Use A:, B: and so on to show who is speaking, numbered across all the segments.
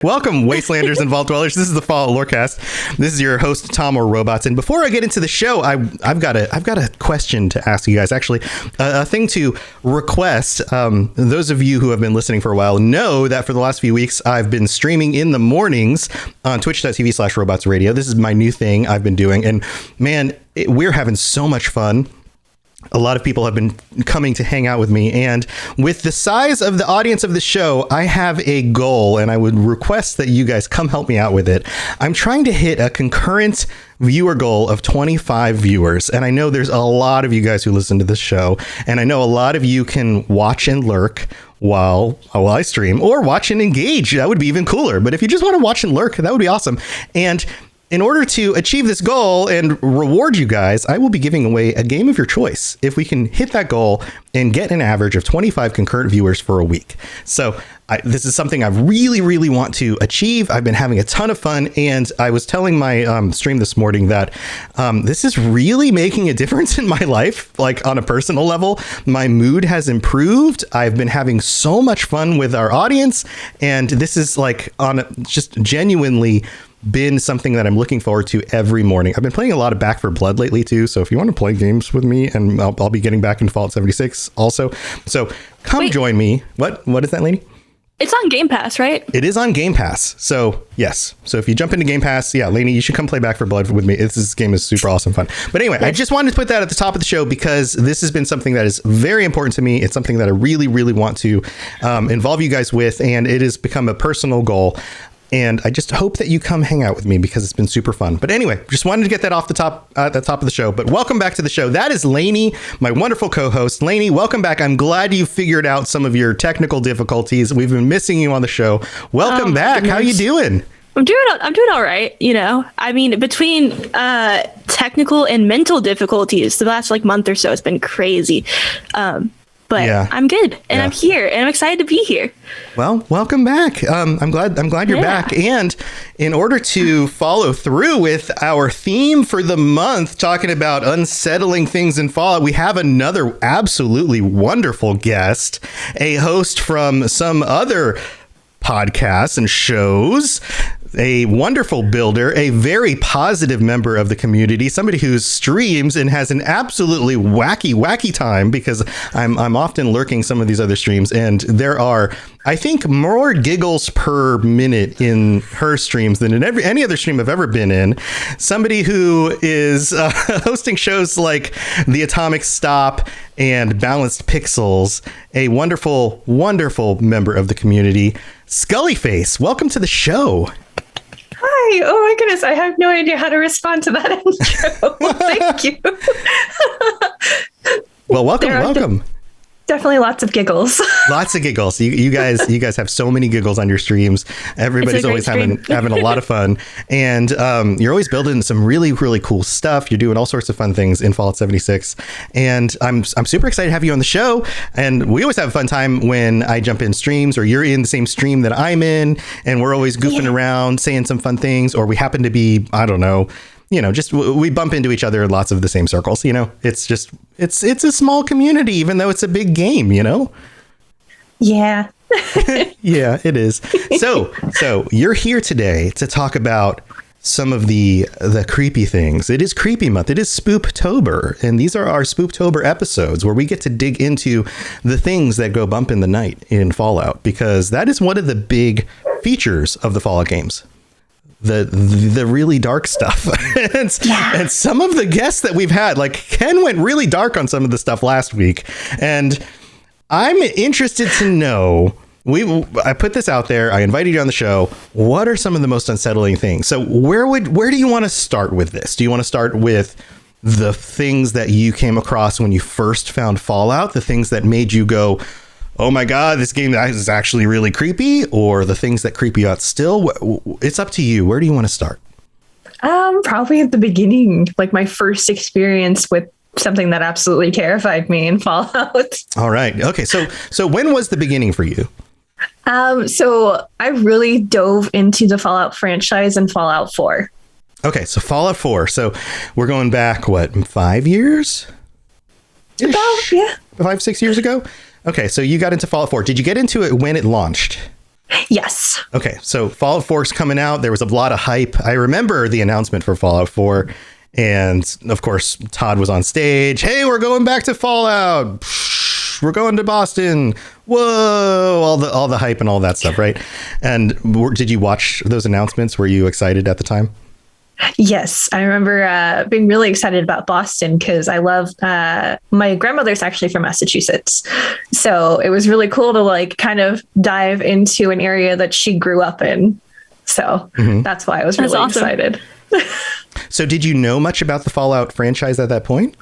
A: Welcome, Wastelanders and Vault Dwellers. This is the Fallout Lorecast. This is your host, Tom or Robots. And before I get into the show, I've got a question to ask you guys. Actually, a thing to request. Those of you who have been listening for a while know that for the last few weeks, I've been streaming in the mornings on twitch.tv/robotsradio. This is my new thing I've been doing. And man, we're having so much fun. A lot of people have been coming to hang out with me, and with the size of the audience of the show, I have a goal, and I would request that you guys come help me out with it. I'm trying to hit a concurrent viewer goal of 25 viewers, and I know there's a lot of you guys who listen to this show, and I know a lot of you can watch and lurk while I stream, or watch and engage. That would be even cooler. But if you just want to watch and lurk, that would be awesome. And in order to achieve this goal and reward you guys, I will be giving away a game of your choice if we can hit that goal and get an average of 25 concurrent viewers for a week. So this is something I really, really want to achieve. I've been having a ton of fun, and I was telling my stream this morning that this is really making a difference in my life, like on a personal level. My mood has improved. I've been having so much fun with our audience, and this is like just genuinely been something that I'm looking forward to every morning. I've been playing a lot of Back 4 Blood lately too, so if you want to play games with me, and I'll be getting back into Fallout 76 also. So come join me. What is that, lady?
B: It's on Game Pass, right?
A: It is on Game Pass. So yes. So if you jump into Game Pass, yeah, Lainey, you should come play Back 4 Blood with me. This game is super awesome fun. But anyway, I just wanted to put that at the top of the show because this has been something that is very important to me. It's something that I really, really want to involve you guys with, and it has become a personal goal. And I just hope that you come hang out with me because it's been super fun. But anyway, just wanted to get that off the top of the show. But welcome back to the show. That is Lainey, my wonderful co-host. Lainey, welcome back. I'm glad you figured out some of your technical difficulties. We've been missing you on the show. Welcome back. Goodness. How you doing?
B: I'm doing all right. You know, I mean, between technical and mental difficulties, the last month or so, it's been crazy. But yeah. I'm good, and I'm here, and I'm excited to be here.
A: Well, welcome back. I'm glad you're back. And in order to follow through with our theme for the month, talking about unsettling things in Fallout, we have another absolutely wonderful guest, a host from some other podcasts and shows, a wonderful builder, a very positive member of the community, somebody who streams and has an absolutely wacky time, because I'm often lurking some of these other streams, and there are, I think, more giggles per minute in her streams than in any other stream I've ever been in. Somebody who is hosting shows like The Atomic Stop and Balanced Pixels, a wonderful, wonderful member of the community, Skullie Face. Welcome to the show.
C: Hi. Oh my goodness. I have no idea how to respond to that intro. Thank you.
A: Well, welcome.
C: Definitely lots of giggles.
A: Lots of giggles. You guys have so many giggles on your streams. Everybody's always having a lot of fun. And you're always building some really, really cool stuff. You're doing all sorts of fun things in Fallout 76. And I'm super excited to have you on the show. And we always have a fun time when I jump in streams, or you're in the same stream that I'm in, and we're always goofing around, saying some fun things, or we happen to be, I don't know, just we bump into each other in lots of the same circles. It's just it's a small community, even though it's a big game.
C: Yeah.
A: Yeah, it is. So you're here today to talk about some of the creepy things. It is Creepy Month. It is Spooptober, and these are our Spooptober episodes where we get to dig into the things that go bump in the night in Fallout, because that is one of the big features of the Fallout games. The really dark stuff. And some of the guests that we've had, like Ken, went really dark on some of the stuff last week, and I'm interested to know, I put this out there, I invited you on the show, what are some of the most unsettling things? So where do you want to start with this? Do you want to start with the things that you came across when you first found Fallout, the things that made you go, oh my God, this game is actually really creepy, or the things that creep you out still? It's up to you. Where do you want to start?
C: Probably at the beginning, like my first experience with something that absolutely terrified me in Fallout.
A: All right. Okay. So when was the beginning for you?
C: So I really dove into the Fallout franchise in Fallout 4.
A: Okay. So Fallout 4. So we're going back, 5 years?
C: About, yeah.
A: 5-6 years ago? Okay, so you got into Fallout 4. Did you get into it when it launched?
C: Yes.
A: Okay, so Fallout 4 is coming out. There was a lot of hype. I remember the announcement for Fallout 4. And of course, Todd was on stage. Hey, we're going back to Fallout. We're going to Boston. Whoa, all the hype and all that stuff, right? And did you watch those announcements? Were you excited at the time?
C: Yes, I remember being really excited about Boston because I love my grandmother's actually from Massachusetts. So it was really cool to like kind of dive into an area that she grew up in. So that's why I was really excited.
A: So did you know much about the Fallout franchise at that point?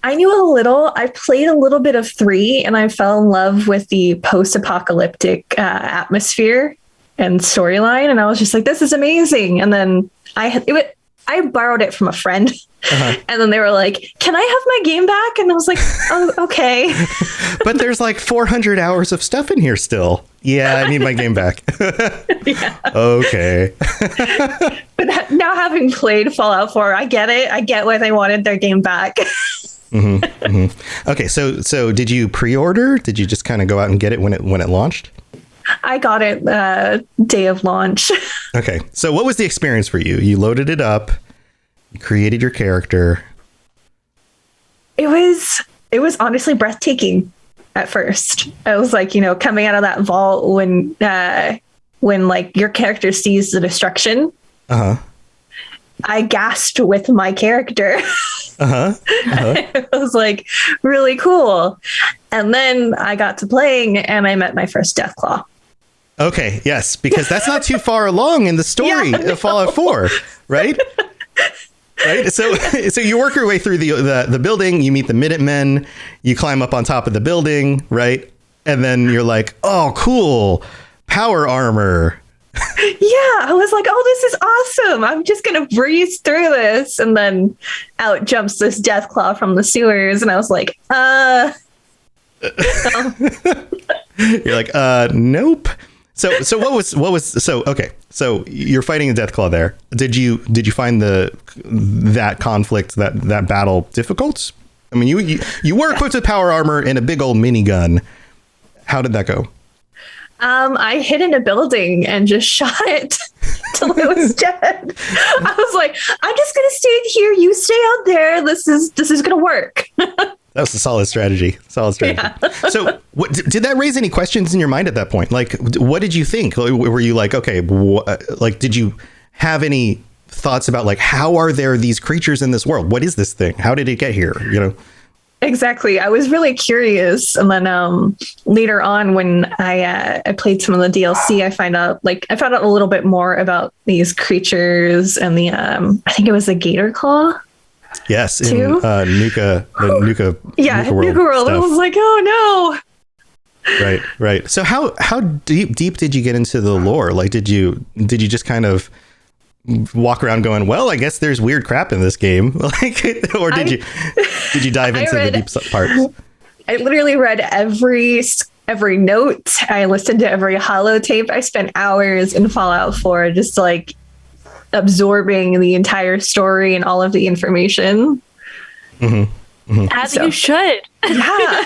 C: I knew a little. I played a little bit of 3 and I fell in love with the post-apocalyptic atmosphere and storyline. And I was just like, this is amazing. And then I borrowed it from a friend. And then they were like, can I have my game back? And I was like, oh, okay.
A: But there's like 400 hours of stuff in here still. Yeah, I need my game back. Okay.
C: But now having played Fallout 4, I get it. I get why they wanted their game back.
A: Okay, so did you pre-order? Did you just kind of go out and get it when it launched?
C: I got it day of launch.
A: Okay, so what was the experience for you? You loaded it up, you created your character.
C: It was honestly breathtaking at first. I was like, coming out of that vault when like your character sees the destruction. I gasped with my character. It was like really cool. And then I got to playing and I met my first Deathclaw.
A: Okay, yes, because that's not too far along in the story of Fallout 4, right? Right. So you work your way through the building, you meet the Minutemen, you climb up on top of the building, right? And then you're like, oh, cool, power armor.
C: Yeah, I was like, oh, this is awesome. I'm just going to breeze through this. And then out jumps this Deathclaw from the sewers. And I was like,
A: You're like, nope. So what was okay. So you're fighting a Deathclaw there. Did you find that conflict, that battle difficult? I mean, you were equipped with power armor and a big old minigun. How did that go?
C: I hid in a building and just shot it till it was dead. I was like, I'm just gonna stay here. You stay out there. This is gonna work.
A: That was a solid strategy. Yeah. So did that raise any questions in your mind at that point? Like, what did you think? Were you like, okay, did you have any thoughts about like, how are there these creatures in this world? What is this thing? How did it get here?
C: Exactly. I was really curious. And then later on, when I played some of the DLC, I found out a little bit more about these creatures and the I think it was the Gator Claw.
A: Yes, in Nuka, the Nuka.
C: Yeah, Nuka World. I was like, oh
A: no. Right. So how deep did you get into the lore? Like, did you just kind of walk around going, well, I guess there's weird crap in this game, like, or did you dive into the deep parts?
C: I literally read every note. I listened to every holotape. I spent hours in Fallout 4 just like absorbing the entire story and all of the information.
B: As you should.
C: Yeah.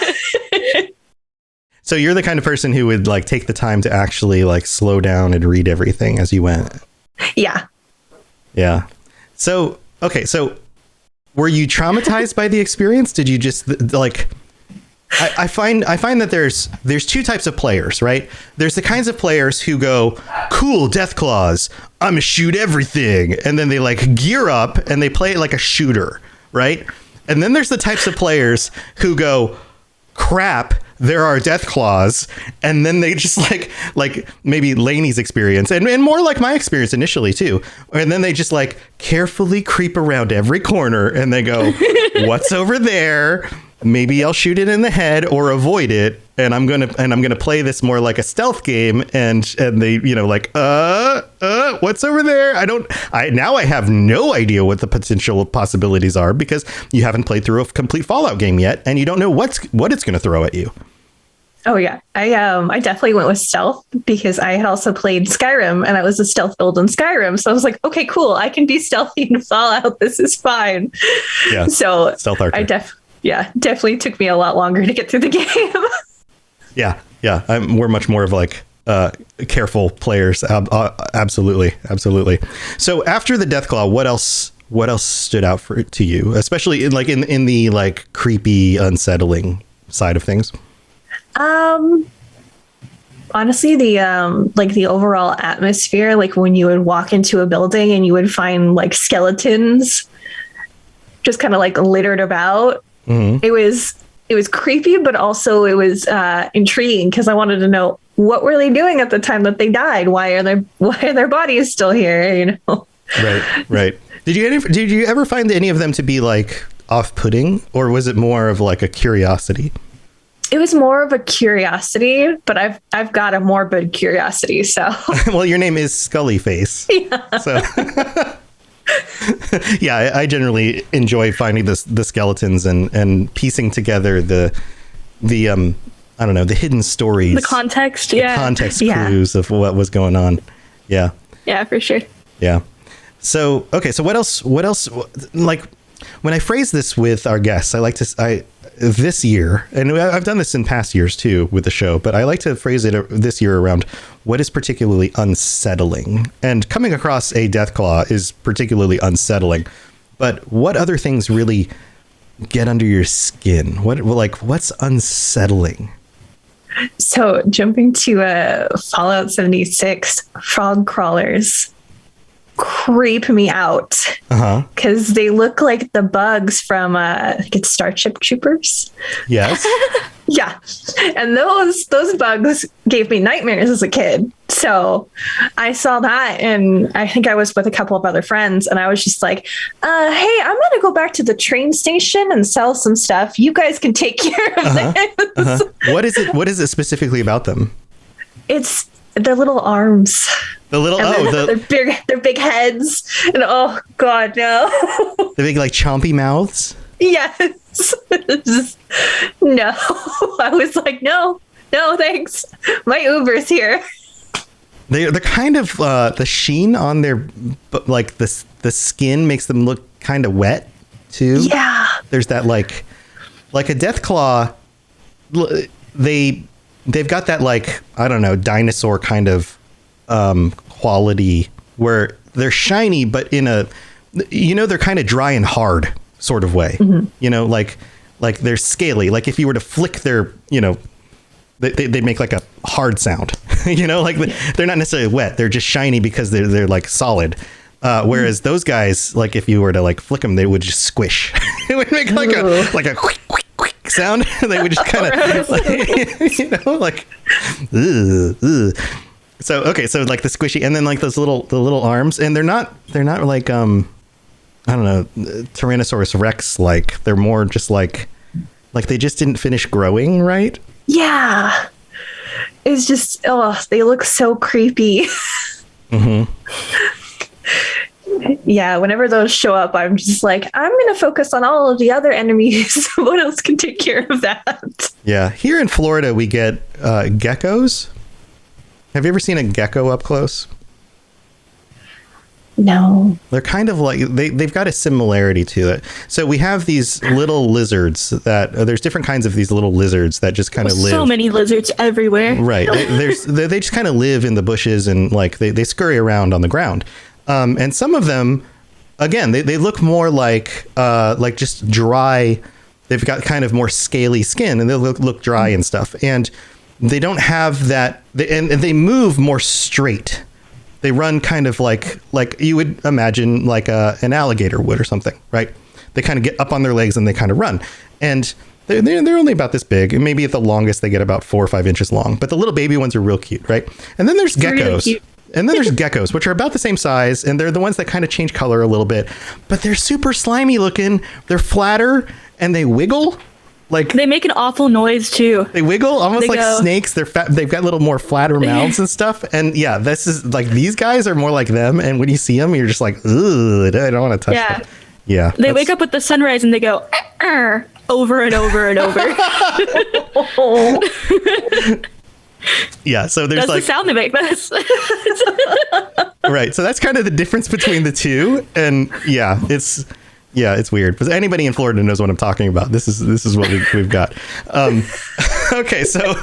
A: So you're the kind of person who would like take the time to actually like slow down and read everything as you went. Yeah. So, okay. So were you traumatized by the experience? Did you just like, I find that there's two types of players, right? There's the kinds of players who go, cool, Deathclaws, I'm gonna shoot everything. And then they like gear up and they play it like a shooter, right? And then there's the types of players who go, crap, there are Deathclaws, and then they just like maybe Lainey's experience and more like my experience initially too, and then they just like carefully creep around every corner and they go, what's over there? Maybe I'll shoot it in the head or avoid it, and I'm gonna play this more like a stealth game, and they like what's over there? I have no idea what the potential possibilities are because you haven't played through a complete Fallout game yet, and you don't know what it's gonna throw at you.
C: Oh yeah, I definitely went with stealth because I had also played Skyrim and I was a stealth build in Skyrim, so I was like, okay, cool, I can be stealthy in Fallout. This is fine.
A: Yeah.
C: So
A: stealth archer.
C: definitely took me a lot longer to get through the game.
A: Yeah. We're much more of like careful players. Absolutely. So after the Deathclaw, what else stood out to you, especially in the like creepy, unsettling side of things?
C: Honestly, the overall atmosphere, like when you would walk into a building and you would find like skeletons just kind of like littered about. Mm-hmm. It was creepy, but also it was intriguing because I wanted to know, what were they doing at the time that they died? Why are their bodies still here? You know?
A: Right. Did you ever find any of them to be like off-putting, or was it more of like a curiosity?
C: It was more of a curiosity, but I've got a morbid curiosity. So,
A: well, your name is Skullie Face. Yeah. So, yeah, I generally enjoy finding the skeletons and piecing together the I don't know, the hidden stories,
B: the context
A: clues of what was going on. Yeah.
B: Yeah, for sure.
A: Yeah. So, okay. So what else, like when I phrase this with our guests, this year, and I've done this in past years too with the show, but I like to phrase it this year around what is particularly unsettling. And coming across a Deathclaw is particularly unsettling, but what other things really get under your skin? What's unsettling?
C: So jumping to Fallout 76, frog crawlers creep me out because they look like the bugs from it's Starship Troopers.
A: Yes.
C: Yeah, and those bugs gave me nightmares as a kid. So I saw that, and I think I was with a couple of other friends, and I was just like, hey, I'm gonna go back to the train station and sell some stuff. You guys can take care of this.
A: What is it specifically about them?
C: It's their little arms. Their big heads, and oh god, no.
A: The big like chompy mouths.
C: Yes. No. I was like, no, thanks. My Uber's here.
A: They're kind of the sheen on their, like the skin makes them look kind of wet too.
C: Yeah.
A: There's that like a Deathclaw. They've got that like, I don't know, dinosaur kind of quality where they're shiny, but in a, they're kind of dry and hard sort of way. Mm-hmm. Like they're scaly. Like if you were to flick their, they make like a hard sound. Like they're not necessarily wet. They're just shiny because they're like solid. Whereas those guys, like if you were to like flick them, they would just squish. It would make like a quick sound. They would just kind of like ugh. So like the squishy, and then like those the little arms, and they're not like I don't know, Tyrannosaurus Rex, like they're more just like they just didn't finish growing, right?
C: Yeah. It's just, they look so creepy. Mm-hmm. Yeah, whenever those show up, I'm just like, I'm going to focus on all of the other enemies. What else can take care of that?
A: Yeah. Here in Florida, we get geckos. Have you ever seen a gecko up close?
C: No.
A: They're kind of like, they've got a similarity to it. So we have these little lizards that, there's different kinds of these little lizards that just kind of live.
B: So many lizards everywhere.
A: Right. They just kind of live in the bushes, and like they scurry around on the ground. And some of them, again, they look more like just dry. They've got kind of more scaly skin, and they look dry and stuff. And they don't have that, and they move more straight. They run kind of like you would imagine like an alligator would or something, right? They kind of get up on their legs and they kind of run. And they're only about this big, and maybe at the longest they get about 4 or 5 inches long. But the little baby ones are real cute, right? And then there's geckos. Really, and then there's geckos, which are about the same size, and they're the ones that kind of change color a little bit. But they're super slimy looking. They're flatter, and they wiggle. Like
B: they make an awful noise too.
A: They wiggle almost like snakes. They're fat. They've got little more flatter mouths and stuff. And yeah, this is like, these guys are more like them. And when you see them, you're just like, ugh, I don't want to touch them. Yeah.
B: They wake up with the sunrise and they go over and over and over.
A: Yeah. So there's
B: that's
A: like
B: the sound they make.
A: Right. So that's kind of the difference between the two. And yeah, it's weird, because anybody in Florida knows what I'm talking about. This is what we've got. Okay, so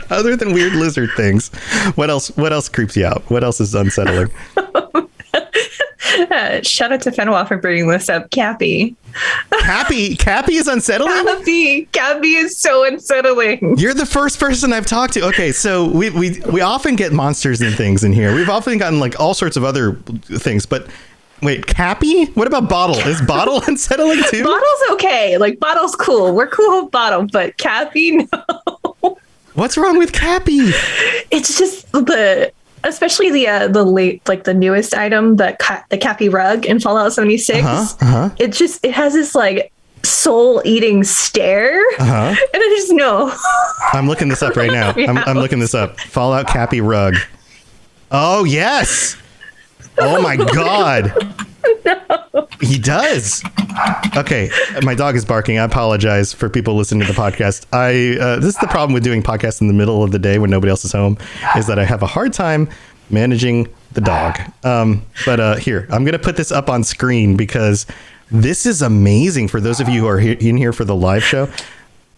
A: Other than weird lizard things, what else creeps you out? What else is unsettling?
C: Shout out to Fenwa for bringing this up. Cappy
A: is unsettling.
C: Cappy is so unsettling.
A: You're the first person I've talked to. Okay, so we often get monsters and things in here. We've often gotten like all sorts of other things, but wait, Cappy? What about Bottle? Is Bottle unsettling too?
C: Bottle's okay. Like Bottle's cool. We're cool with Bottle, but Cappy, no.
A: What's wrong with Cappy?
C: It's just especially the late, like the newest item, the Cappy rug in Fallout 76. It has this like soul eating stare, and I just know.
A: I'm looking this up right now. I'm looking this up. Fallout Cappy rug. Oh yes. Oh my god. No. He does. Okay, my dog is barking. I apologize for people listening to the podcast. This is the problem with doing podcasts in the middle of the day when nobody else is home, is that I have a hard time managing the dog. But here, I'm going to put this up on screen because this is amazing for those of you who are in here for the live show.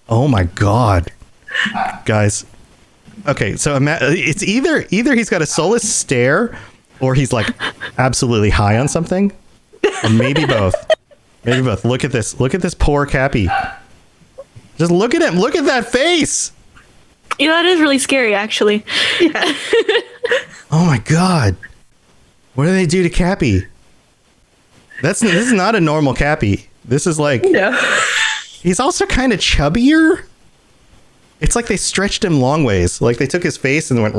A: Oh my god. Guys. Okay, so it's either he's got a soulless stare or he's like absolutely high on something. Or maybe both. Maybe both. Look at this. Look at this poor Cappy. Just look at him. Look at that face.
B: Yeah, that is really scary, actually.
C: Yeah.
A: Oh my god. What do they do to Cappy? This is not a normal Cappy. This is like...
C: No.
A: He's also kind of chubbier. It's like they stretched him long ways. Like they took his face and went...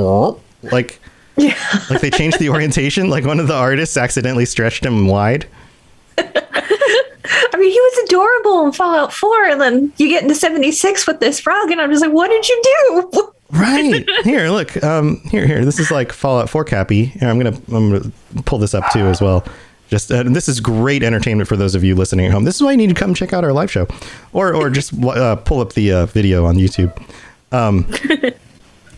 A: Like... Yeah. Like they changed the orientation. Like one of the artists accidentally stretched him wide.
C: I mean, he was adorable in Fallout 4, and then you get into 76 with this frog, and I'm just like, what did you do?
A: Right. Here, look. Here. This is like Fallout 4 Cappy. And I'm gonna pull this up too as well. Just this is great entertainment for those of you listening at home. This is why you need to come check out our live show, or just pull up the video on YouTube.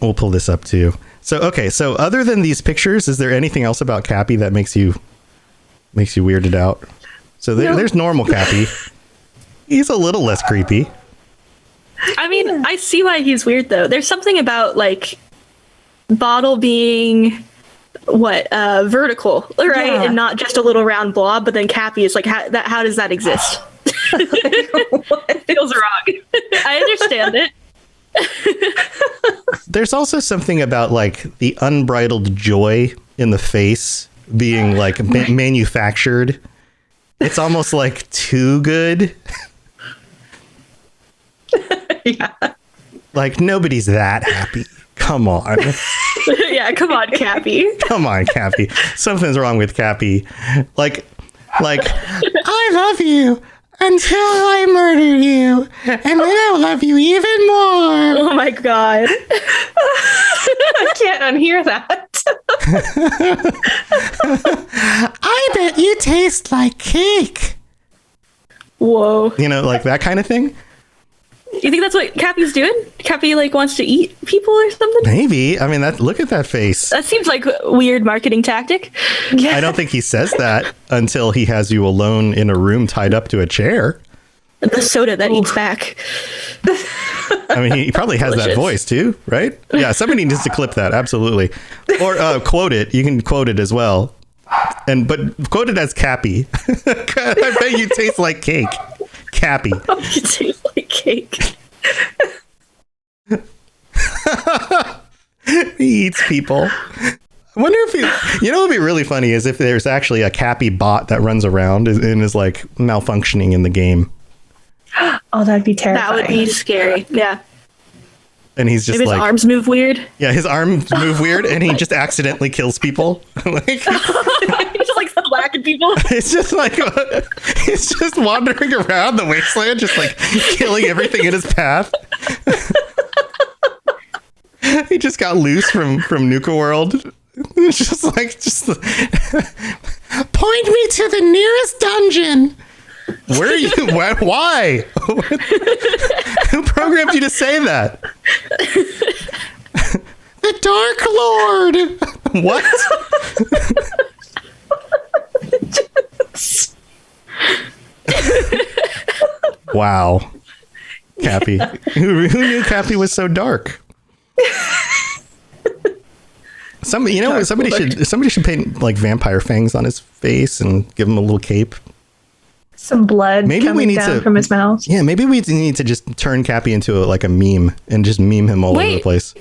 A: We'll pull this up too. So okay, so other than these pictures, is there anything else about Cappy that makes you weirded out? So there's normal Cappy. He's a little less creepy.
B: I mean, I see why he's weird though. There's something about like Bottle being vertical, right? Yeah. And not just a little round blob, but then Cappy is like, how does that exist? It feels wrong. I understand it.
A: There's also something about like the unbridled joy in the face being like manufactured. It's almost like too good.
C: Yeah.
A: Like nobody's that happy. Come on.
B: Yeah, come on, Cappy.
A: Come on, Cappy. Something's wrong with Cappy. Like I love you until I murder you, and then I'll love you even more.
B: Oh my god.
C: I can't unhear that.
A: I bet you taste like cake.
B: Whoa.
A: You know, like that kind of thing.
B: You think that's what Cappy's doing? Cappy like wants to eat people or something?
A: Maybe. I mean, look at that face.
B: That seems like a weird marketing tactic.
A: Yeah. I don't think he says that until he has you alone in a room tied up to a chair.
B: The soda that eats back.
A: I mean, he probably has that voice too, right? Yeah, somebody needs to clip that, absolutely. Or quote it. You can quote it as well. But quote it as Cappy. I bet you taste like cake. Cappy.
B: You taste like cake.
A: He eats people. I wonder if you know what would be really funny is if there's actually a Cappy bot that runs around and is like malfunctioning in the game.
C: Oh, that'd be terrifying.
B: That would be scary. Yeah.
A: And he's just
B: maybe his arms move weird.
A: Yeah, his arms move weird, and he just accidentally kills people. Like
B: he's just like whacking people.
A: It's just like he's just wandering around the wasteland, just like killing everything in his path. He just got loose from Nuka World. It's just point me to the nearest dungeon. Where are you? Why? Who programmed you to say that? The Dark Lord. What? Wow. Cappy. Who knew Cappy was so dark? somebody should paint like vampire fangs on his face and give him a little cape.
C: Some blood coming down from his mouth.
A: Yeah, maybe we need to just turn Cappy into a meme and just meme him all over the place.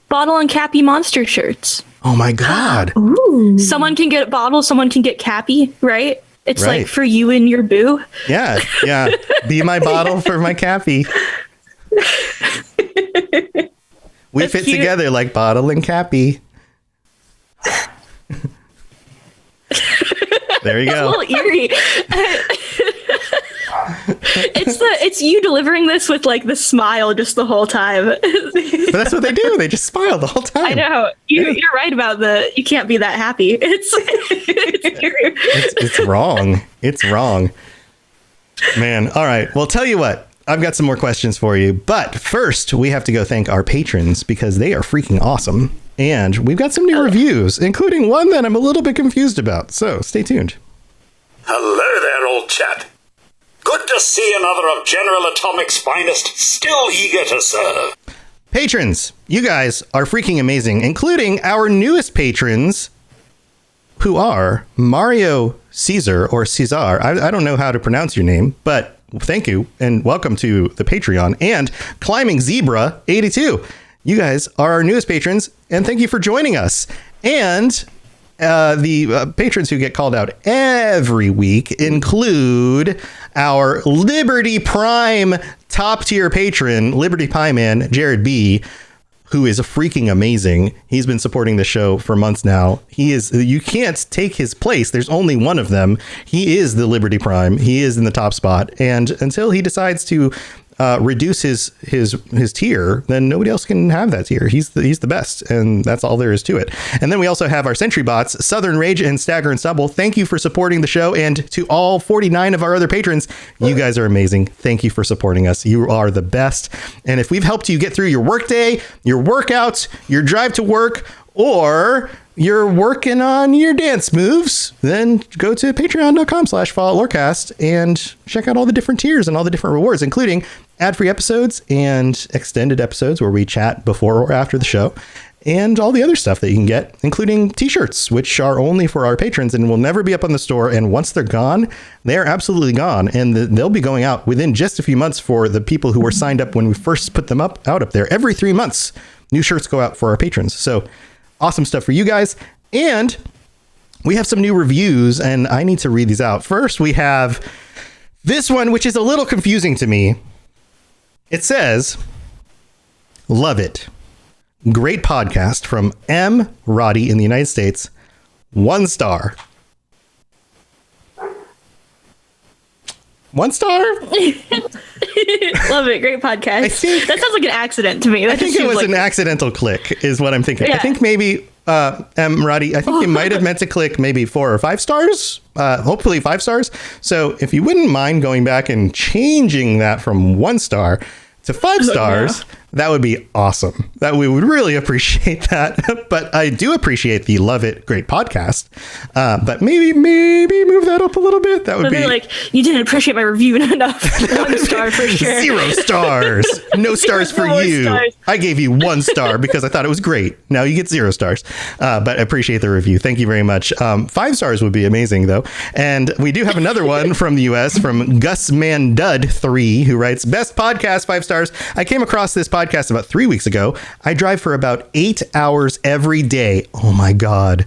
B: Bottle and Cappy monster shirts.
A: Oh my God.
B: Ooh. Someone can get Bottle, someone can get Cappy, right? It's like for you and your boo.
A: Yeah. Be my Bottle for my Cappy. We fit together like Bottle and Cappy. There you go.
B: A little eerie. It's you delivering this with like the smile just the whole time.
A: But that's what they do. They just smile the whole time.
B: I know. You're right about you can't be that happy.
A: It's wrong. It's wrong. Man. All right. Well, tell you what. I've got some more questions for you. But first, we have to go thank our patrons because they are freaking awesome. And we've got some new reviews, including one that I'm a little bit confused about. So stay tuned.
D: Hello there, old chap. Good to see another of General Atomic's finest, still eager to serve.
A: Patrons, you guys are freaking amazing, including our newest patrons, who are Mario Caesar, or Cesar. I don't know how to pronounce your name, but thank you, and welcome to the Patreon, and Climbing Zebra 82. You guys are our newest patrons, and thank you for joining us. And the patrons who get called out every week include our Liberty Prime top tier patron, Liberty Pie Man, Jared B., who is freaking amazing. He's been supporting the show for months now. You can't take his place. There's only one of them. He is the Liberty Prime. He is in the top spot. And until he decides to reduce his tier, then nobody else can have that tier. He's the best, and that's all there is to it. And then we also have our Sentry bots, Southern Rage and Stagger and Stumble. Thank you for supporting the show, and to all 49 of our other patrons, you guys are amazing. Thank you for supporting us. You are the best. And if we've helped you get through your workday, your workouts, your drive to work, or you're working on your dance moves, then go to patreon.com/followlorecast and check out all the different tiers and all the different rewards, including ad-free episodes and extended episodes where we chat before or after the show, and all the other stuff that you can get, including t-shirts, which are only for our patrons and will never be up on the store. And once they're gone, they're absolutely gone. And they'll be going out within just a few months for the people who were signed up when we first put them out up there. Every 3 months, new shirts go out for our patrons. So awesome stuff for you guys. And we have some new reviews, and I need to read these out. First, we have this one, which is a little confusing to me. It says, "Love it. Great podcast from M. Roddy in the United States. 1 star." 1 star?
B: Love it. Great podcast. That sounds like an accident to me.
A: I think it was an accidental click is what I'm thinking. Yeah. I think maybe M. Roddy, I think you might have meant to click maybe 4 or 5 stars. Hopefully 5 stars. So if you wouldn't mind going back and changing that from 1 star to 5 stars, that would be awesome. That we would really appreciate that. But I do appreciate the Love It Great podcast. But maybe move that up a little bit. That would be
B: like, you didn't appreciate my review enough. 1 star for sure.
A: 0 stars. No stars for you. Stars. I gave you 1 star because I thought it was great. Now you get 0 stars. But I appreciate the review. Thank you very much. 5 stars would be amazing though. And we do have another one from the US from Gus Mandud 3, who writes, "Best podcast, 5 stars. I came across this podcast about 3 weeks ago. I drive for about 8 hours every day." Oh my God.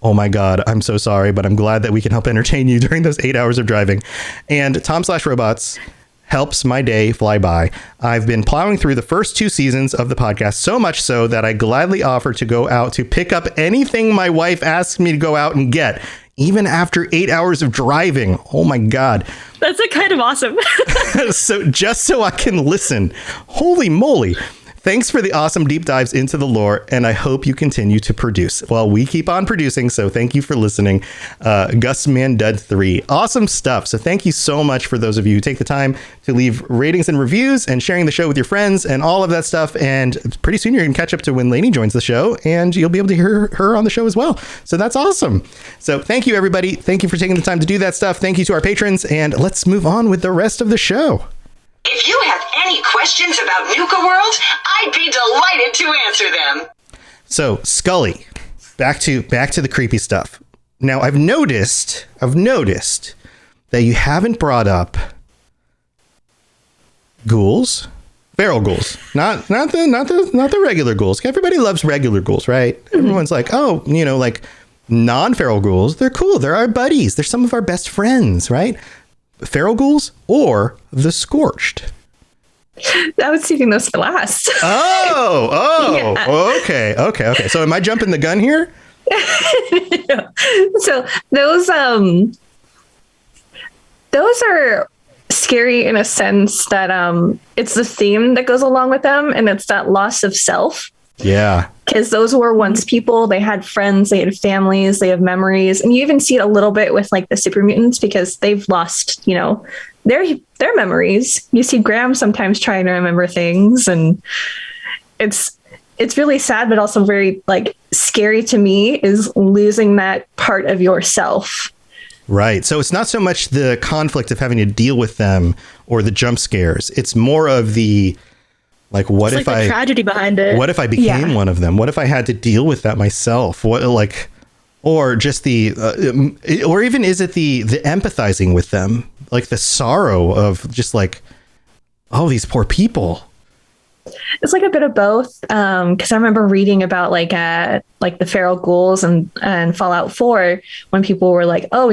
A: I'm so sorry, but I'm glad that we can help entertain you during those 8 hours of driving. And Tom/Robots helps my day fly by. I've been plowing through the first 2 seasons of the podcast, so much so that I gladly offer to go out to pick up anything my wife asks me to go out and get, even after 8 hours of driving. Oh my God.
B: That's kind of awesome.
A: So just so I can listen. Holy moly. Thanks for the awesome deep dives into the lore, and I hope you continue to produce. Well, we keep on producing, so thank you for listening. Gus Mandud 3. Awesome stuff. So thank you so much for those of you who take the time to leave ratings and reviews and sharing the show with your friends and all of that stuff. And pretty soon you're going to catch up to when Lainey joins the show, and you'll be able to hear her on the show as well. So that's awesome. So thank you, everybody. Thank you for taking the time to do that stuff. Thank you to our patrons, and let's move on with the rest of the show.
E: If you have any questions about Nuka World, I'd be delighted to answer them.
A: So, Skullie, back to the creepy stuff. Now, I've noticed that you haven't brought up ghouls, feral ghouls, not the regular ghouls. Everybody loves regular ghouls, right? Mm-hmm. Everyone's like, oh, like non-feral ghouls, they're cool. They're our buddies. They're some of our best friends, right? Feral ghouls or the Scorched.
C: I was saving those for last.
A: Oh, yeah. Okay. So am I jumping the gun here?
C: No. So those are scary in a sense that it's the theme that goes along with them, and it's that loss of self.
A: Yeah.
C: Because those were once people, they had friends, they had families, they have memories. And you even see it a little bit with like the super mutants because they've lost, their memories. You see Graham sometimes trying to remember things, and it's really sad, but also very like scary to me is losing that part of yourself.
A: Right. So it's not so much the conflict of having to deal with them or the jump scares. It's more of the like, what if
B: the tragedy behind it?
A: What if I became one of them? What if I had to deal with that myself? Or just or even is it the empathizing with them, like the sorrow of just like, oh, these poor people.
C: It's like a bit of both. Because I remember reading about like the feral ghouls and Fallout 4 when people were like, oh,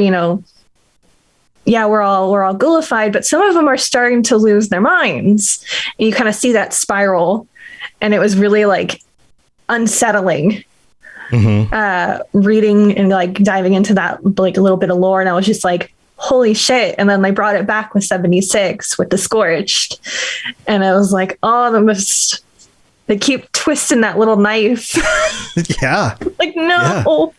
C: yeah, we're all ghoulified, but some of them are starting to lose their minds. And you kind of see that spiral. And it was really like unsettling. Mm-hmm. Reading and like diving into that like a little bit of lore. And I was just like, holy shit. And then they brought it back with 76 with the Scorched. And I was like, oh, they keep twisting that little knife.
A: Yeah.
C: Like, no.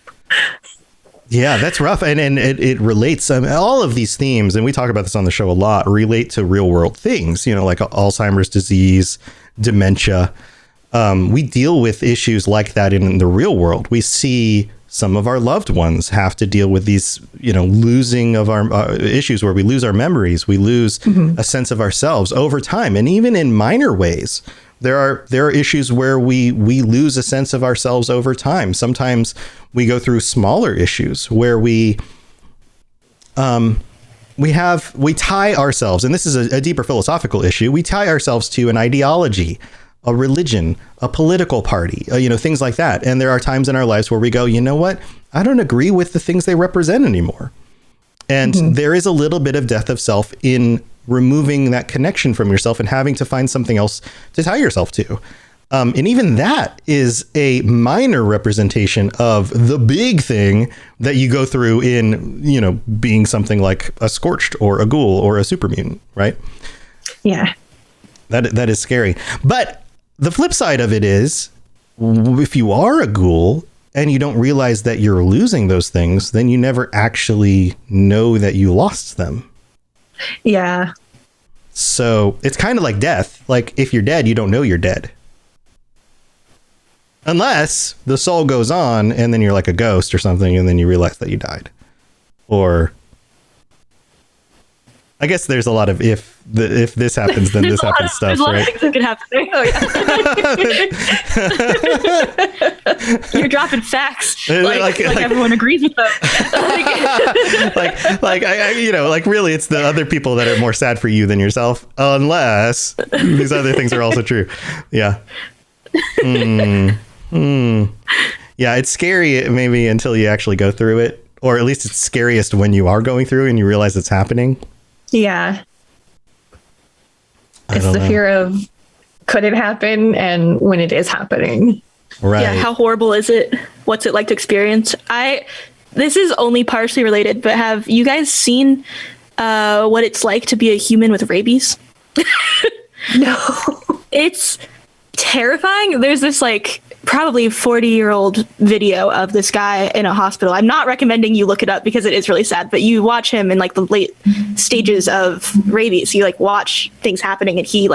A: Yeah, that's rough. And it relates. All of these themes, and we talk about this on the show a lot, relate to real world things, like Alzheimer's disease, dementia. We deal with issues like that in the real world. We see some of our loved ones have to deal with these, losing of our issues where we lose our memories. We lose a sense of ourselves over time. And even in minor ways, there are issues where we lose a sense of ourselves over time. Sometimes we go through smaller issues where we tie ourselves, and this is a deeper philosophical issue. We tie ourselves to an ideology, a religion, a political party, things like that. And there are times in our lives where we go, you know what? I don't agree with the things they represent anymore. And there is a little bit of death of self in removing that connection from yourself and having to find something else to tie yourself to. And even that is a minor representation of the big thing that you go through in, being something like a Scorched or a ghoul or a super mutant, right?
C: Yeah.
A: That is scary. But the flip side of it is, if you are a ghoul and you don't realize that you're losing those things, then you never actually know that you lost them.
C: Yeah.
A: So it's kind of like death. Like if you're dead, you don't know you're dead. Unless the soul goes on and then you're like a ghost or something and then you realize that you died. Or I guess there's a lot of if this happens, then this happens stuff, right?
B: There's a lot of things that could happen there. Oh, yeah. You're dropping facts like everyone agrees with them.
A: like really, it's the other people that are more sad for you than yourself, unless these other things are also true. Yeah. Yeah, it's scary maybe until you actually go through it, or at least it's scariest when you are going through and you realize it's happening.
C: Yeah. It's the fear of could it happen and when it is happening.
A: Right.
B: Yeah. How horrible is it? What's it like to experience? This is only partially related, but have you guys seen what it's like to be a human with rabies?
C: No.
B: It's terrifying. There's this probably 40-year-old video of this guy in a hospital. I'm not recommending you look it up because it is really sad, but you watch him in the late stages of rabies. You watch things happening, and he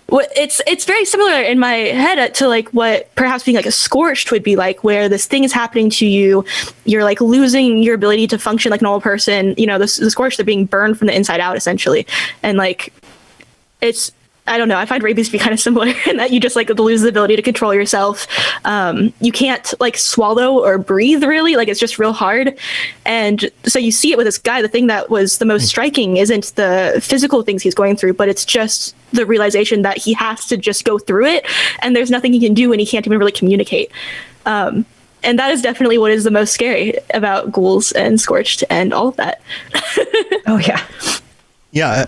B: it's very similar in my head to what perhaps being a Scorched would be like, where this thing is happening to you. You're losing your ability to function like a normal person. The Scorched are being burned from the inside out essentially, and it's I don't know. I find rabies to be kind of similar in that you just like lose the ability to control yourself. You can't like swallow or breathe really. Like it's just real hard. And so you see it with this guy. The thing that was the most striking isn't the physical things he's going through, but it's just the realization that he has to just go through it and there's nothing he can do and he can't even really communicate. And that is definitely what is the most scary about Ghouls and Scorched and all of that.
C: Oh, yeah.
A: Yeah,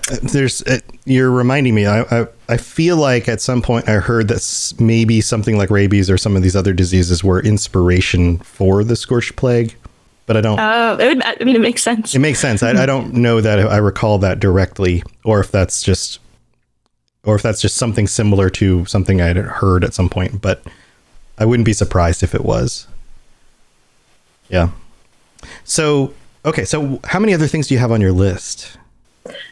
A: you're reminding me. I feel like at some point I heard that maybe something like rabies or some of these other diseases were inspiration for the Scorched Plague, but I don't.
B: It makes sense.
A: It makes sense. I don't know that I recall that directly, or if that's just something similar to something I'd heard at some point. But I wouldn't be surprised if it was. Yeah. So okay. So how many other things do you have on your list?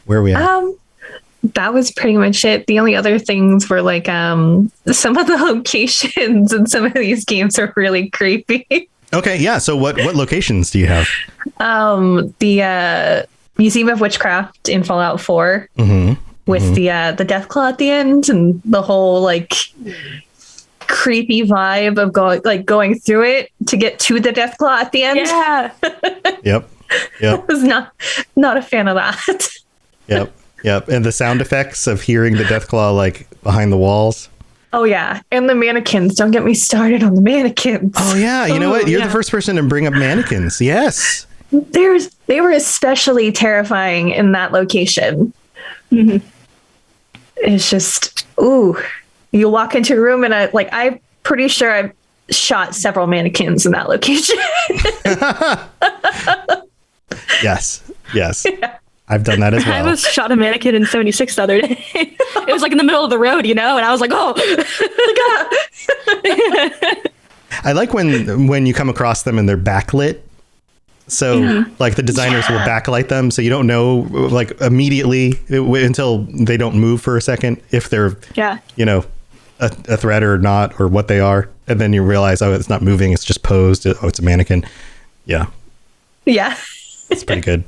A: Where are we at?
C: That was pretty much it. The only other things were like some of the locations in some of these games are really creepy.
A: Okay, yeah. So what locations do you have?
C: The Museum of Witchcraft in Fallout 4 with the Deathclaw at the end and the whole like creepy vibe of going through it to get to the Deathclaw at the end.
B: Yeah.
A: Yep.
C: I was not a fan of that.
A: Yep. And the sound effects of hearing the Deathclaw like behind the walls.
C: Oh yeah, and the mannequins. Don't get me started on the mannequins.
A: Oh yeah, you know what? You're the first person to bring up mannequins. Yes.
C: They were especially terrifying in that location. Mm-hmm. It's just you walk into a room and I'm pretty sure I've shot several mannequins in that location. Yes. Yeah. I've done that as well.
B: I was shot a mannequin in 76 the other day. It was like in the middle of the road, and I was like, oh.
A: I like when you come across them and they're backlit. So like the designers will backlight them. So you don't know like immediately until they don't move for a second if they're, a threat or not, or what they are. And then you realize, it's not moving. It's just posed. Oh, it's a mannequin. Yeah.
C: Yeah.
A: It's pretty good.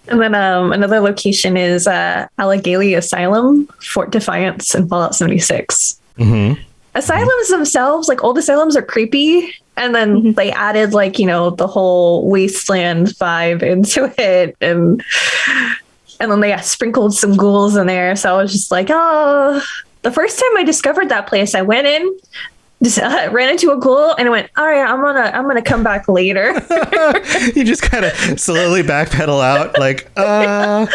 C: And then another location is Allegheny Asylum, Fort Defiance in Fallout 76. Mm-hmm. Asylums themselves, like old asylums, are creepy. And then they added the whole wasteland vibe into it. And then they sprinkled some ghouls in there. So I was just like, the first time I discovered that place, I went in, just ran into a ghoul and I went, all right, I'm gonna come back later.
A: You just kind of slowly backpedal out like, nope.
C: I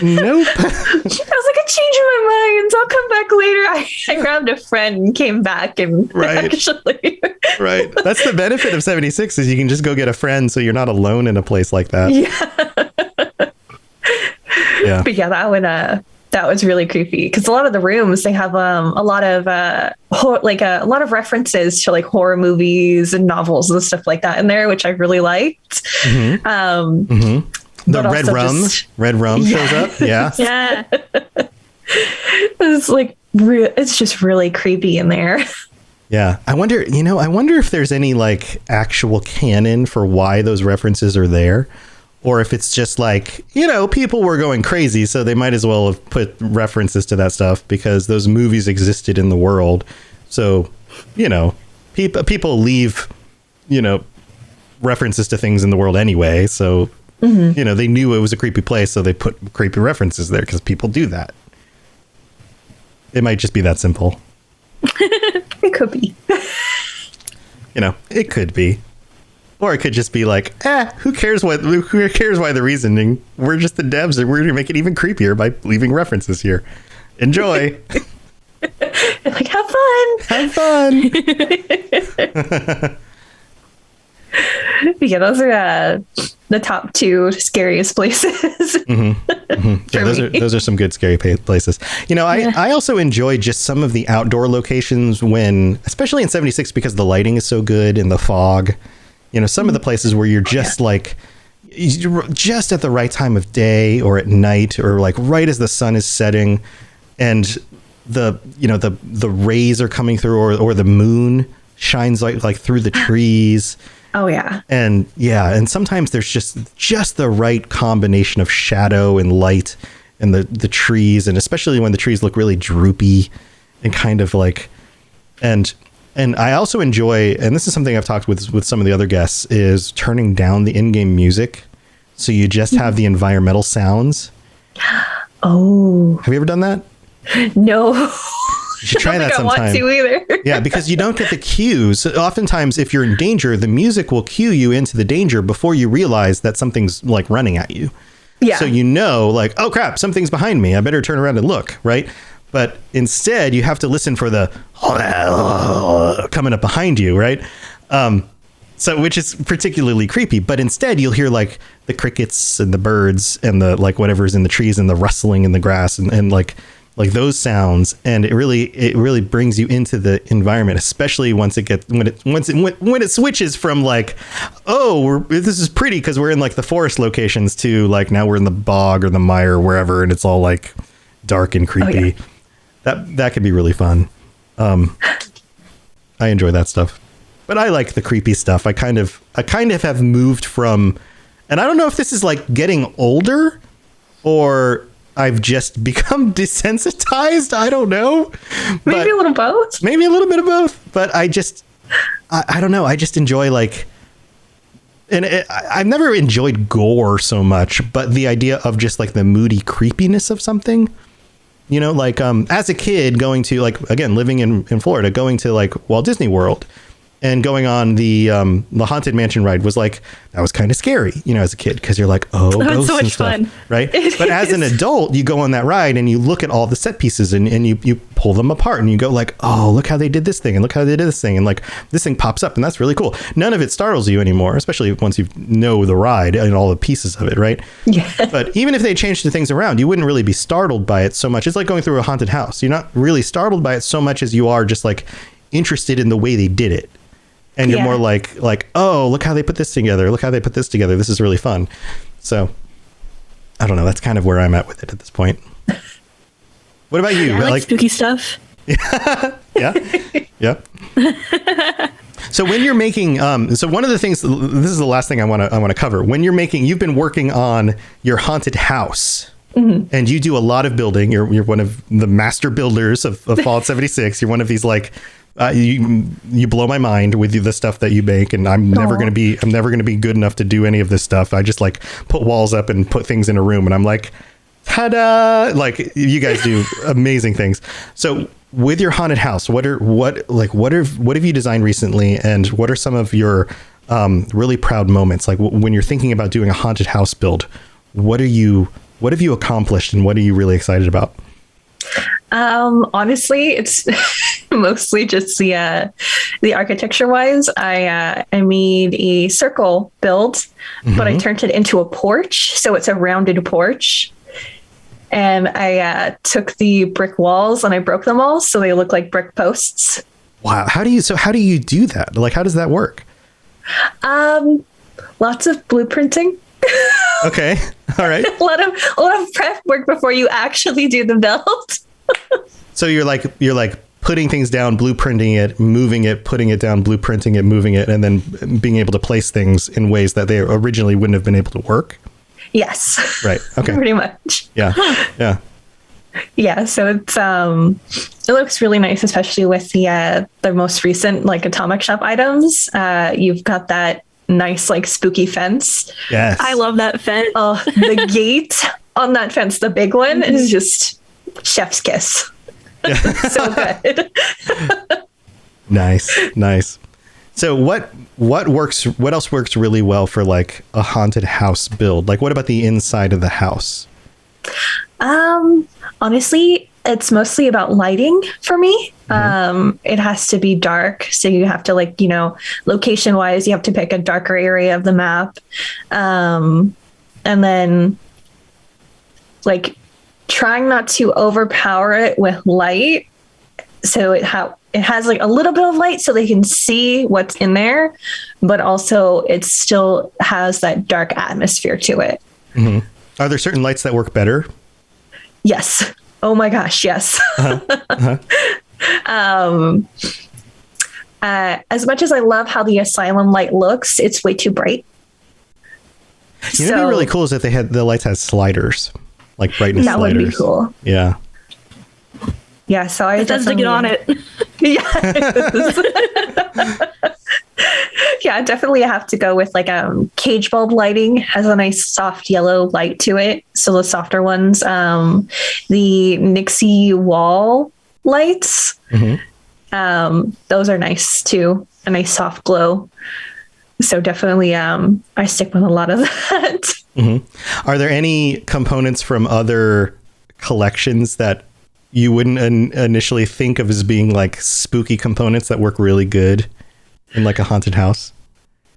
C: was like, I changed my mind. I'll come back later. I grabbed a friend and came back and actually.
A: Right. That's the benefit of 76 is you can just go get a friend so you're not alone in a place like that. Yeah. But
C: yeah, that was really creepy because a lot of the rooms they have a lot of references to like horror movies and novels and stuff like that in there, which I really liked. The red rum shows up. Yeah. It's like it's just really creepy in there.
A: Yeah, I wonder if there's any like actual canon for why those references are there. Or if it's just like, people were going crazy, so they might as well have put references to that stuff because those movies existed in the world. So, people leave, references to things in the world anyway. So, they knew it was a creepy place, so they put creepy references there because people do that. It might just be that simple.
C: It could be.
A: It could be. Or it could just be like, who cares why the reasoning? We're just the devs and we're going to make it even creepier by leaving references here. Enjoy.
C: Like, have fun.
A: Have fun.
C: Yeah, those are the top two scariest places.
A: Yeah, those are some good scary places. I also enjoy just some of the outdoor locations especially in 76, because the lighting is so good in the fog. Some of the places where you're just just at the right time of day or at night or like right as the sun is setting and the rays are coming through or the moon shines like through the trees.
C: Oh yeah.
A: And sometimes there's just the right combination of shadow and light and the trees, and especially when the trees look really droopy and kind of like, and I also enjoy, and this is something I've talked with some of the other guests, is turning down the in-game music so you just have the environmental sounds.
C: Oh,
A: have you ever done that?
C: No.
A: You should try that sometime.
C: I want to either.
A: Yeah, because you don't get the cues. Oftentimes, if you're in danger, the music will cue you into the danger before you realize that something's like running at you. Yeah. So you know, like, oh crap, something's behind me. I better turn around and look, right? But instead, you have to listen for the coming up behind you, right? So which is particularly creepy. But instead, you'll hear like the crickets and the birds and the like whatever's in the trees and the rustling in the grass and like those sounds, and it really brings you into the environment, especially once it switches from like, oh, this is pretty because we're in like the forest locations to like now we're in the bog or the mire or wherever, and it's all like dark and creepy. Oh, yeah. That could be really fun. I enjoy that stuff, but I like the creepy stuff. I kind of have moved from, and I don't know if this is like getting older or I've just become desensitized. I don't know.
C: Maybe a little both.
A: Maybe a little bit of both. But I don't know. I just enjoy like, and I've never enjoyed gore so much, but the idea of just like the moody creepiness of something, you know, like as a kid going to like, again, living in Florida, going to like Walt Disney World and going on the Haunted Mansion ride was like, that was kind of scary, you know, as a kid, because you're like, oh, ghosts so much and stuff, fun. Right? But as an adult, you go on that ride and you look at all the set pieces and you pull them apart and you go like, oh, look how they did this thing and look how they did this thing and like this thing pops up and that's really cool. None of it startles you anymore, especially once you know the ride and all the pieces of it, right? Yeah. But even if they changed the things around, you wouldn't really be startled by it so much. It's like going through a haunted house. You're not really startled by it so much as you are just like interested in the way they did it. And you're more like, oh, look how they put this together. Look how they put this together. This is really fun. So I don't know. That's kind of where I'm at with it at this point. What about you?
B: I like spooky stuff.
A: Yeah. Yeah. So when you're making, so one of the things, this is the last thing I want to cover. When you're making, you've been working on your haunted house. Mm-hmm. And you do a lot of building. You're one of the master builders of Fallout 76. You're one of these like, you blow my mind with the stuff that you make, and I'm never going to be good enough to do any of this stuff. I just like put walls up and put things in a room, and I'm like, ta-da! Like you guys do amazing things. So with your haunted house, what have you designed recently, and what are some of your really proud moments? Like when you're thinking about doing a haunted house build, what have you accomplished, and what are you really excited about?
C: Honestly, it's mostly just the architecture wise. I made a circle build, mm-hmm. but I turned it into a porch. So it's a rounded porch. And I took the brick walls and I broke them all. So they look like brick posts.
A: Wow. How do you do that? Like, how does that work?
C: Lots of blueprinting.
A: Okay. All right.
C: a lot of prep work before you actually do the build.
A: So you're like putting things down, blueprinting it, moving it, putting it down, blueprinting it, moving it, and then being able to place things in ways that they originally wouldn't have been able to work.
C: Yes.
A: Right. Okay.
C: Pretty much.
A: Yeah. Yeah.
C: Yeah. So it's it looks really nice, especially with the most recent like Atomic Shop items. You've got that nice like spooky fence.
A: Yes.
B: I love that fence.
C: Oh, the gate on that fence, the big one, is just chef's kiss. Yeah. So good.
A: Nice. So what else works really well for like a haunted house build? Like what about the inside of the house?
C: Honestly, it's mostly about lighting for me. Mm-hmm. It has to be dark. So you have to like, you know, location wise, you have to pick a darker area of the map. And then like trying not to overpower it with light. So it has like a little bit of light so they can see what's in there, but also it still has that dark atmosphere to it.
A: Mm-hmm. Are there certain lights that work better?
C: Yes. Oh my gosh. Yes. Uh-huh. Uh-huh. As much as I love how the asylum light looks, it's way too bright.
A: You know, what'd be really cool is that the lights has sliders. like brightness
C: that
A: sliders.
C: would be cool.
A: Yeah.
C: Yeah, so I
B: Just to get on it.
C: Yeah, definitely I have to go with like cage bulb lighting. Has a nice soft yellow light to it. So the softer ones. The Nixie wall lights. Those are nice too. A nice soft glow. So definitely I stick with a lot of that.
A: Are there any components from other collections that you wouldn't initially think of as being like spooky components that work really good in like a haunted house?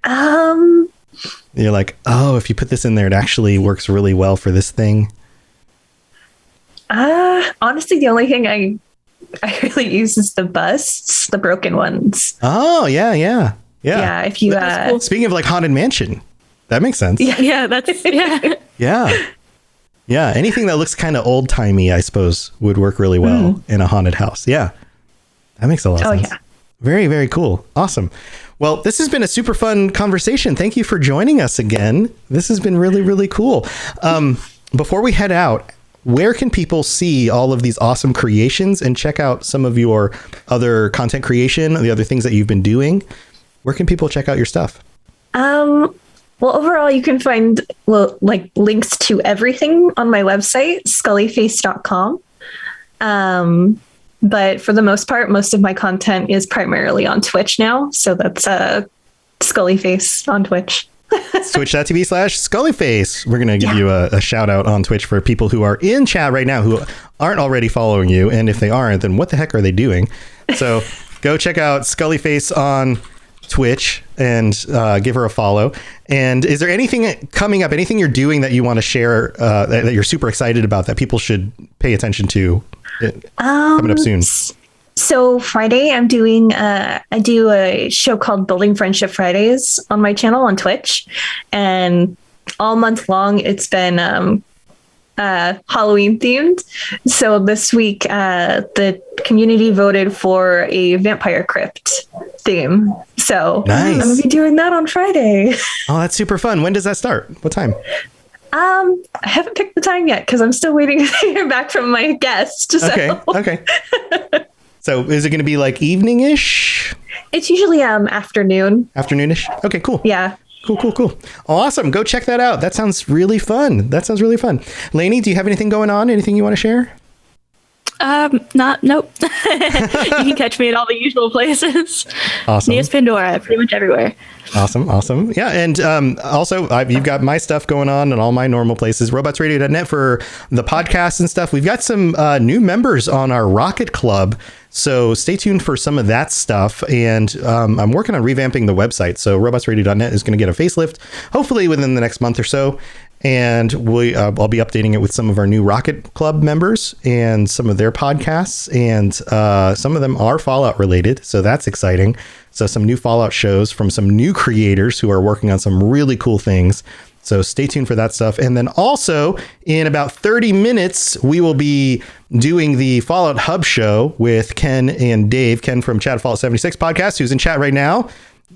A: You're like, oh, if you put this in there, it actually works really well for this thing.
C: Honestly, the only thing I really use is the busts, the broken ones.
A: Oh, yeah.
C: If you
A: cool. Speaking of like Haunted Mansion, that makes sense.
B: Yeah, that's
A: Yeah, anything that looks kind of old timey, I suppose, would work really well in a haunted house. Yeah, that makes a lot of sense. Yeah. Very, very cool. Awesome. Well, this has been a super fun conversation. Thank you for joining us again. This has been really, really cool. Before we head out, where can people see all of these awesome creations and check out some of your other content creation, the other things that you've been doing? Where can people check out your stuff?
C: Well, overall, you can find like links to everything on my website, skullieface.com. But for the most part, most of my content is primarily on Twitch now. So that's Skullie Face on Twitch.
A: Twitch.tv/Skullie Face. We're going to give you a shout out on Twitch for people who are in chat right now who aren't already following you. And if they aren't, then what the heck are they doing? So go check out Skullie Face on Twitch and give her a follow. And is there anything coming up, anything you're doing that you want to share that you're super excited about that people should pay attention to coming up soon?
C: So Friday, I do a show called Building Friendship Fridays on my channel on Twitch, and all month long it's been Halloween themed. So this week, the community voted for a vampire crypt theme. So nice. I'm gonna be doing that on Friday.
A: Oh, that's super fun. When does that start? What time?
C: I haven't picked the time yet because I'm still waiting to hear back from my guest. So.
A: Okay. So is it going to be like evening-ish?
C: It's usually afternoon.
A: Afternoon-ish? Okay, cool.
C: Yeah.
A: Cool. Awesome. Go check that out. That sounds really fun. Lainey, do you have anything going on? Anything you want to share?
B: Nope. You can catch me at all the usual places.
A: Awesome.
B: Neos Pandora, pretty much everywhere.
A: Awesome. Yeah. And also, you've got my stuff going on in all my normal places. robotsradio.net for the podcast and stuff. We've got some new members on our Rocket Club. So stay tuned for some of that stuff. And I'm working on revamping the website. So robotsradio.net is going to get a facelift, hopefully within the next month or so. And I'll be updating it with some of our new Rocket Club members and some of their podcasts. And some of them are Fallout related. So that's exciting. So some new Fallout shows from some new creators who are working on some really cool things. So stay tuned for that stuff. And then also in about 30 minutes, we will be doing the Fallout Hub show with Ken and Dave. Ken from Chat Fallout 76 podcast, who's in chat right now.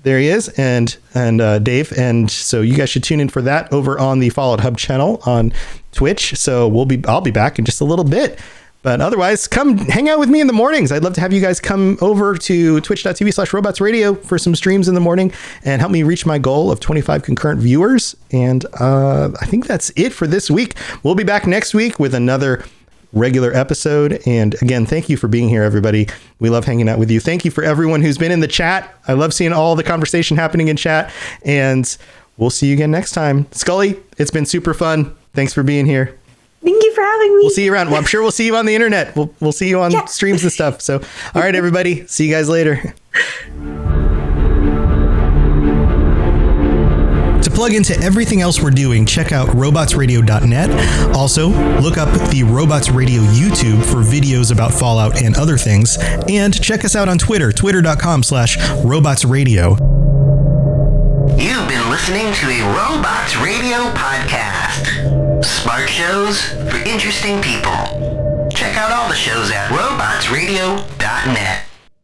A: There he is, and Dave. And so you guys should tune in for that over on the Fallout Hub channel on Twitch. So I'll be back in just a little bit. But otherwise, come hang out with me in the mornings. I'd love to have you guys come over to twitch.tv/robotsradio for some streams in the morning and help me reach my goal of 25 concurrent viewers. And I think that's it for this week. We'll be back next week with another regular episode. And again, thank you for being here, everybody. We love hanging out with you. Thank you for everyone who's been in the chat. I love seeing all the conversation happening in chat. And we'll see you again next time. Skullie, it's been super fun. Thanks for being here.
C: Thank you for having me.
A: We'll see you around. Well, I'm sure we'll see you on the internet. We'll see you on streams and stuff. So, all right, everybody. See you guys later. To plug into everything else we're doing, check out robotsradio.net. Also, look up the Robots Radio YouTube for videos about Fallout and other things. And check us out on Twitter, twitter.com/robotsradio.
E: You've been listening to a Robots Radio podcast. Smart shows for interesting people. Check out all the shows at robotsradio.net.